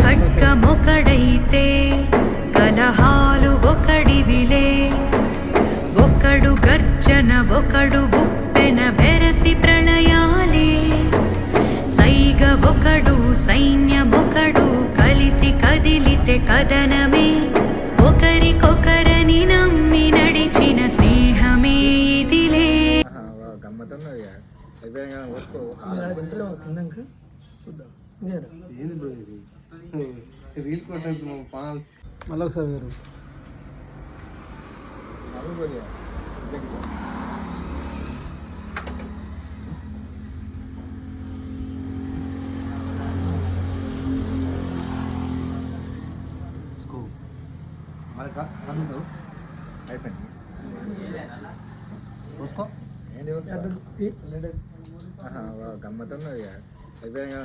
ఖడ్గమొకడైతే కలహాలు ఒకడివిలే. ఒకడు గర్జన ఒకడు బుప్పెన బెరసి ప్రళయాలే. సైగ ఒకడు సైన్యమొకడు కలిసి కదిలితే కదనమే. ఒకరికొకరని నమ్మి నడిచిన స్నేహమే ఇదిలే. మళ్ళీ ఒకసారి వేరు उसको గమ్మత్తున్నది అయిపోయినా